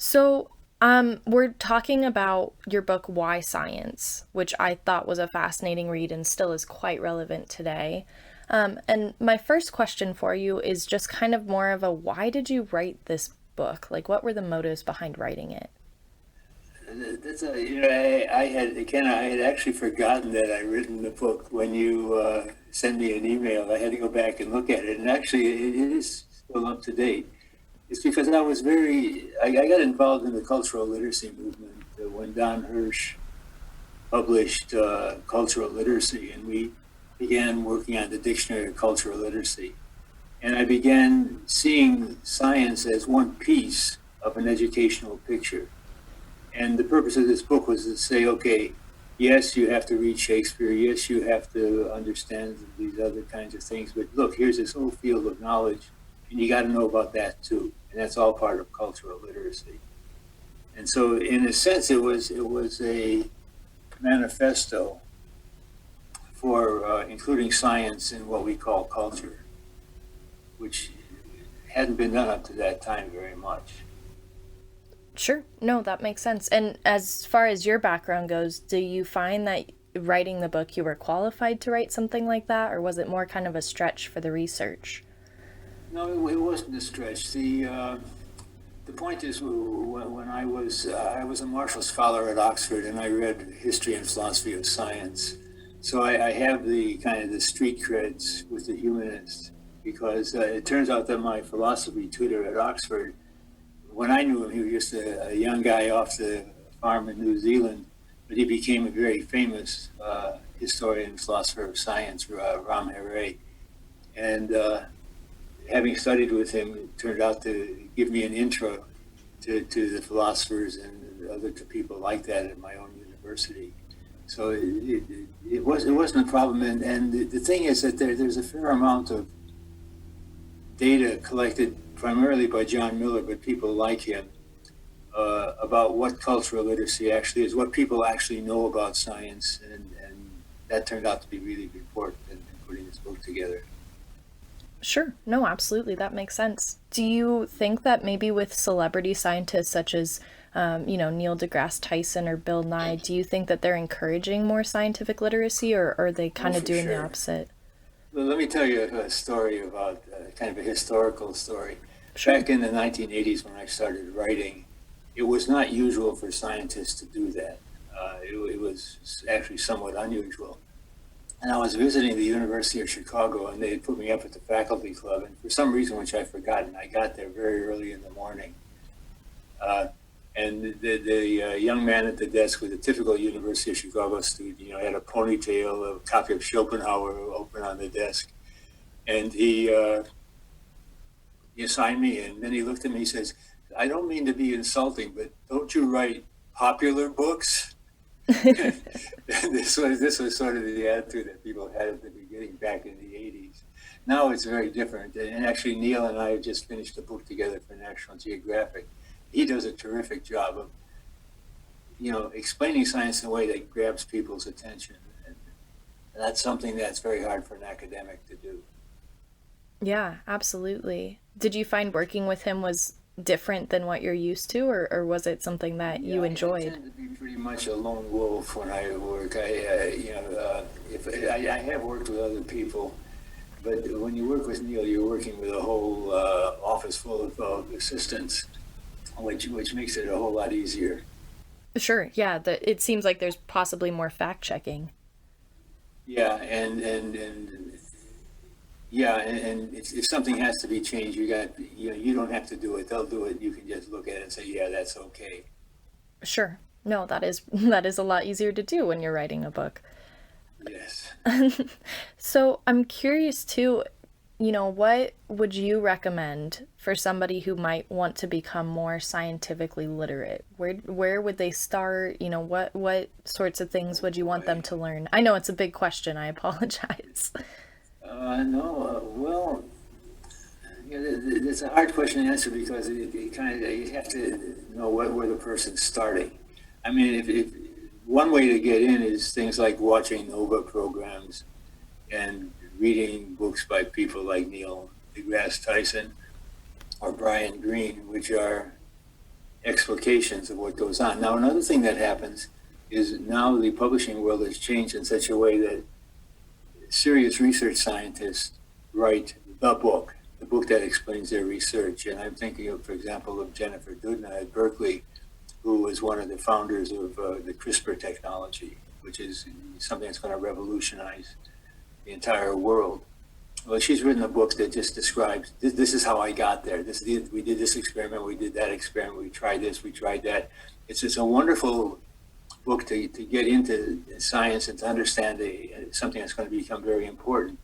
So, we're talking about your book, Why Science, which I thought was a fascinating read and still is quite relevant today. And my first question for you is just kind of more of a why did you write this book? Like, what were the motives behind writing it? That's a, I had actually forgotten that I'd written the book when you sent me an email. I had to go back and look at it, and actually, it is still up to date. It's because I got involved in the cultural literacy movement when Don Hirsch published Cultural Literacy, and we began working on the Dictionary of Cultural Literacy. And I began seeing science as one piece of an educational picture. And the purpose of this book was to say, okay, yes, you have to read Shakespeare. Yes, you have to understand these other kinds of things. But look, here's this whole field of knowledge, and you got to know about that too. And that's all part of cultural literacy. And so, in a sense, it was a manifesto for including science in what we call culture, which hadn't been done up to that time very much. Sure, no, that makes sense. And as far as your background goes, do you find that writing the book you were qualified to write something like that, or was it more kind of a stretch for the research? No, it wasn't a stretch. The point is, when I was a Marshall Scholar at Oxford, and I read history and philosophy of science. So I have the kind of the street creds with the humanists, because it turns out that my philosophy tutor at Oxford, when I knew him, he was just a young guy off the farm in New Zealand, but he became a very famous historian and philosopher of science, Ram Hare. And having studied with him, it turned out to give me an intro to the philosophers and other to people like that at my own university. So it wasn't a problem. And the thing is that there's a fair amount of data collected primarily by John Miller, but people like him, about what cultural literacy actually is, what people actually know about science, and that turned out to be really important in putting this book together. Sure, no, absolutely, that makes sense. Do you think that maybe with celebrity scientists such as, Neil deGrasse Tyson or Bill Nye, do you think that they're encouraging more scientific literacy, or are they Oh, kind of for doing the sure. opposite? Well, let me tell you a story about kind of a historical story. Sure. Back in the 1980s, when I started writing, it was not usual for scientists to do that. It was actually somewhat unusual. And I was visiting the University of Chicago, and they had put me up at the faculty club. And for some reason, which I've forgotten, I got there very early in the morning. Uh, and the young man at the desk was a typical University of Chicago student. Had a ponytail, a copy of Schopenhauer open on the desk, and he assigned me. And then he looked at me. He says, "I don't mean to be insulting, but don't you write popular books?" This was sort of the attitude that people had at the beginning back in the 80s. Now it's very different. And actually, Neil and I have just finished a book together for National Geographic. He does a terrific job of explaining science in a way that grabs people's attention, and that's something that's very hard for an academic to do. Yeah, absolutely. Did you find working with him was different than what you're used to, or was it something that Yeah, you I enjoyed? tend to be pretty much a lone wolf when I work. If I have worked with other people, but when you work with Neil, you're working with a whole office full of assistants, which makes it a whole lot easier. Sure, yeah, it seems like there's possibly more fact checking. Yeah, and yeah, and if something has to be changed, you don't have to do it. They'll do it. You can just look at it and say, yeah, that's okay. Sure. No, that is that is a lot easier to do when you're writing a book. Yes. So, I'm curious too, what would you recommend for somebody who might want to become more scientifically literate? Where would they start? What sorts of things Oh would you want them boy. to learn? I know it's a big question. I apologize. No. Well, it's a hard question to answer because it kind of you have to know where the person's starting. I mean, if one way to get in is things like watching Nova programs and reading books by people like Neil deGrasse Tyson or Brian Greene, which are explications of what goes on. Now, another thing that happens is now the publishing world has changed in such a way that serious research scientists write the book that explains their research. And I'm thinking of, for example, of Jennifer Doudna at Berkeley, who was one of the founders of the CRISPR technology, which is something that's going to revolutionize the entire world. Well, she's written a book that just describes this is how I got there. We did this experiment, we did that experiment, we tried this, we tried that. It's just a wonderful book to get into science and to understand something that's going to become very important.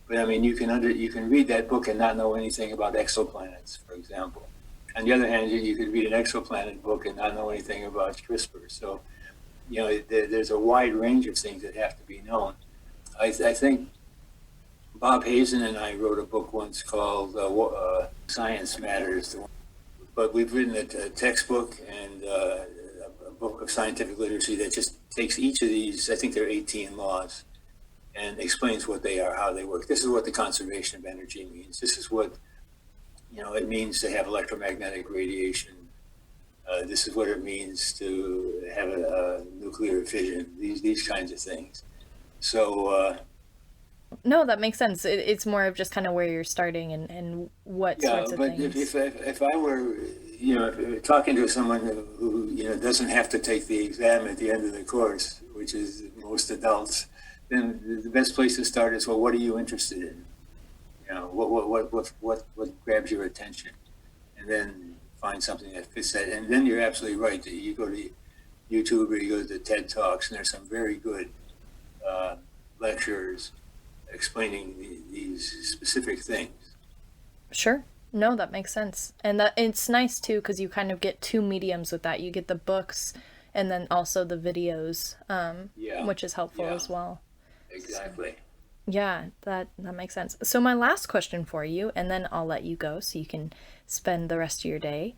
But I mean, you can read that book and not know anything about exoplanets, for example. On the other hand, you could read an exoplanet book and not know anything about CRISPR. So, there's a wide range of things that have to be known. I think Bob Hazen and I wrote a book once called Science Matters. But we've written a textbook and a book of scientific literacy that just takes each of these, I think there are 18 laws, and explains what they are, how they work. This is what the conservation of energy means. This is what it means to have electromagnetic radiation. This is what it means to have a nuclear fission. These kinds of things. So. No, that makes sense. It's more of just kind of where you're starting and what sorts of things. Yeah, but if I were, talking to someone who doesn't have to take the exam at the end of the course, which is most adults, then the best place to start is, well, what are you interested in? What grabs your attention, and then find something that fits that. And then you're absolutely right. You go to YouTube or you go to the TED Talks, and there's some very good lectures explaining these specific things. Sure. No, that makes sense. And that it's nice too, because you kind of get two mediums with that. You get the books and then also the videos, which is helpful as well. Exactly. So, yeah, that makes sense. So my last question for you, and then I'll let you go so you can spend the rest of your day,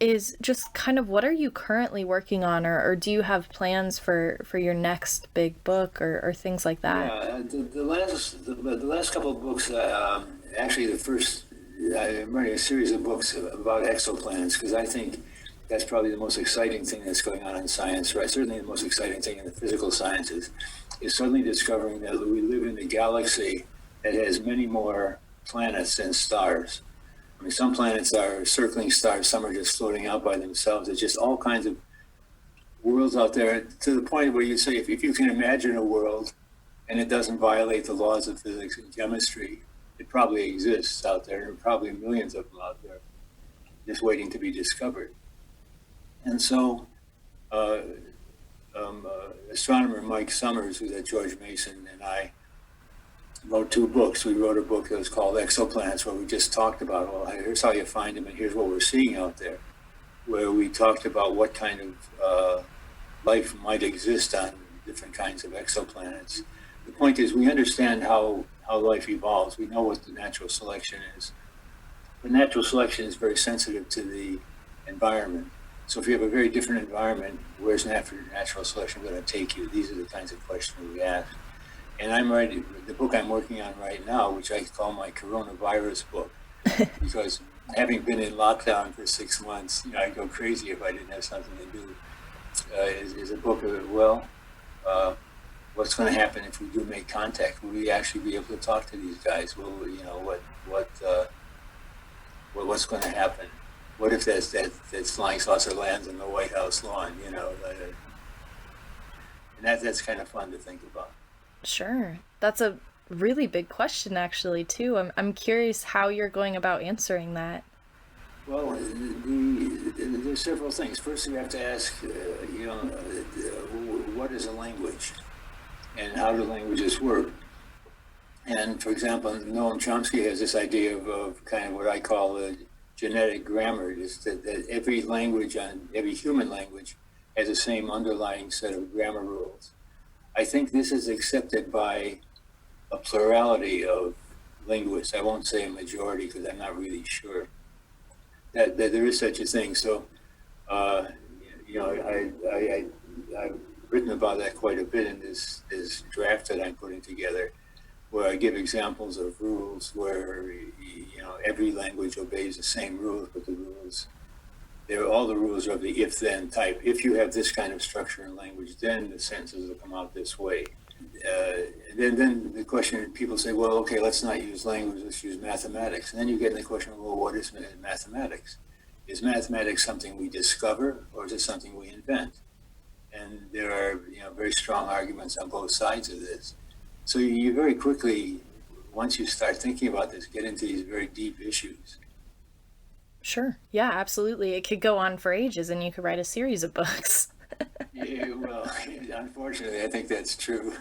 is just kind of what are you currently working on, or do you have plans for your next big book or things like that? Yeah, the last couple of books, actually I'm writing a series of books about exoplanets because I think that's probably the most exciting thing that's going on in science, right? Certainly the most exciting thing in the physical sciences is suddenly discovering that we live in a galaxy that has many more planets than stars. I mean, some planets are circling stars, some are just floating out by themselves. There's just all kinds of worlds out there to the point where you say, if you can imagine a world and it doesn't violate the laws of physics and chemistry, it probably exists out there. There are probably millions of them out there just waiting to be discovered. And so astronomer Mike Summers, who's at George Mason, and I wrote two books. We wrote a book that was called Exoplanets, where we just talked about, well, here's how you find them and here's what we're seeing out there, where we talked about what kind of life might exist on different kinds of exoplanets. The point is, we understand how life evolves. We know what the natural selection is. But natural selection is very sensitive to the environment. So if you have a very different environment, where's natural selection going to take you? These are the kinds of questions we ask. And I'm writing the book I'm working on right now, which I call my coronavirus book, because having been in lockdown for 6 months, I'd go crazy if I didn't have something to do. Is a book of, what's going to happen if we do make contact? Will we actually be able to talk to these guys? Will what's going to happen? What if that flying saucer lands on the White House lawn? And that's kind of fun to think about. Sure. That's a really big question, actually, too. I'm curious how you're going about answering that. Well, there's several things. First, you have to ask, what is a language, and how do languages work? And for example, Noam Chomsky has this idea of kind of what I call a genetic grammar, is that every language, every human language, has the same underlying set of grammar rules. I think this is accepted by a plurality of linguists. I won't say a majority because I'm not really sure that there is such a thing. So, I've written about that quite a bit in this draft that I'm putting together, where I give examples of rules where every language obeys the same rules, but the rules There are all the rules of the if-then type. If you have this kind of structure in language, then the sentences will come out this way. Then the question, people say, well, okay, let's not use language, let's use mathematics. And then you get in the question, well, what is mathematics? Is mathematics something we discover, or is it something we invent? And there are very strong arguments on both sides of this. So you very quickly, once you start thinking about this, get into these very deep issues. Sure. Yeah, absolutely. It could go on for ages and you could write a series of books. Yeah, well, unfortunately, I think that's true.